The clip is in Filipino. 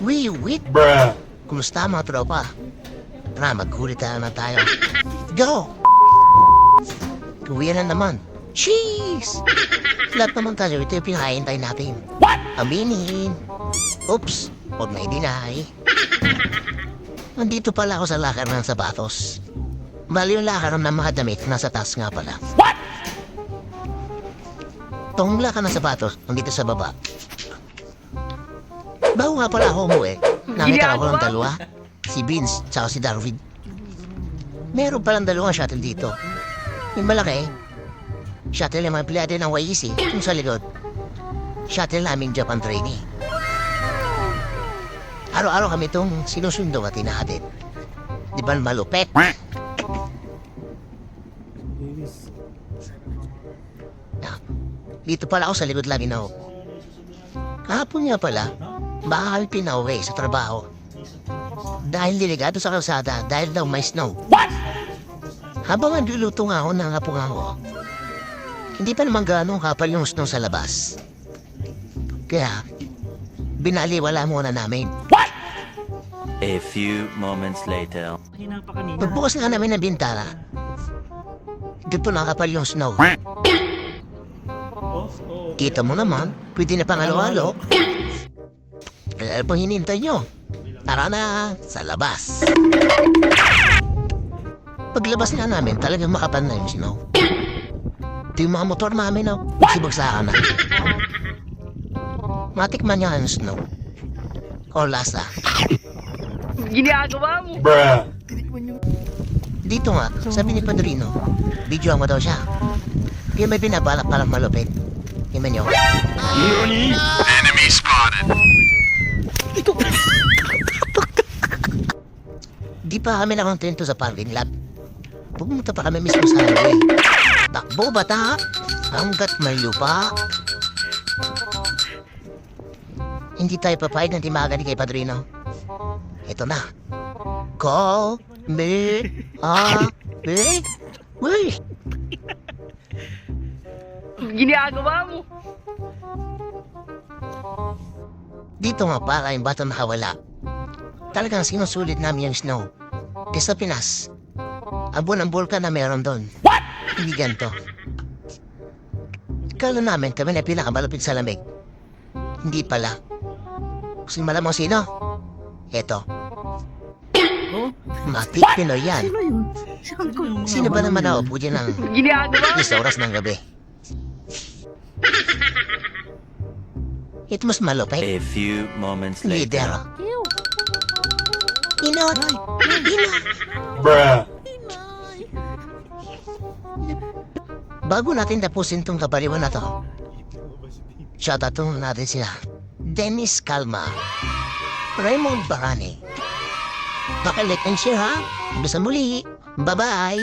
Wait. Kumusta mga tropa? Tara, magkulitan na tayo. Go! Kuya na naman. Cheese! Lahat naman tayo, ito yung pinahihintay natin. What? Aminin. Oops, huwag na i-deny. Nandito pala ako sa lakar ng sapatos. Bali yung lakar ng mga damit, nasa taas nga pala. What? Tong lakar ng sapatos, nandito sa baba. Bago nga pala ako umuwi, nakita ko ng dalawa. Si Vince, tsaka si Darwin. Meron palang dalawang shuttle dito. Yung malaki, shuttle yung mga empleyado ng YEC, yung sa likod. Shuttle namin Japan trainee. Araw-araw kami itong sinusundo at inahatid. Di ba malupet? Dito pala ako sa likod lagi na ako. Kahapon nga pala, baka kami pinauwi sa trabaho. Dahil delikado sa kalsada, dahil daw may snow. What? Habang nagluluto nga ako ng hapong ako, hindi pa naman ganong kapal yung snow sa labas. Kaya, binaliwala muna namin. What? A few moments later. Pagbukas nga namin ng bintana, dito nakapal yung snow. Kita mo naman, pwede na pang alo-alo. Kaya pang hinintay nyo. Tara na, sa labas. Paglabas nga namin, talagang makapal na yung snow. Ito yung mga motor namin, no? Nagsibagsakan na. Matikman niya ang snow. O lasa. Ginagawa mo? Dito nga, sabi ni Padrino, videoan mo daw siya. Kaya may binabalak palang malupit. Himan nyo. Enemy spotted. Di pa kami nakontento sa parking lot. Pumunta pa kami mismo sa highway. Takbo bata, hanggat may lupa. Hindi tayo papayag ng timaga ni kay Padrino. Ito na. Call me a big way. Ginagawa mo? Dito nga para yung batang nakawala. Talagang sinusulit namin yung snow. Di sa Pinas, abon ang bulkan na meron doon. What? Hindi ganito. Kala namin kami na pinakamalapit sa lamig. Hindi pala. Gusto niyo malamang sino? Eto. Matik Pinoy yan. Sino ba naman naupo dyan ng Ginagawa? isang oras ng gabi? Ito mas malupit. A few moments Leader. later. Inot. Bago natin tapusin tong kabaliwan na to, shoutout natin sila. Dennis Calma, Raymond Barani. Paka-like and share ha. Hanggang sa muli. Bye-bye.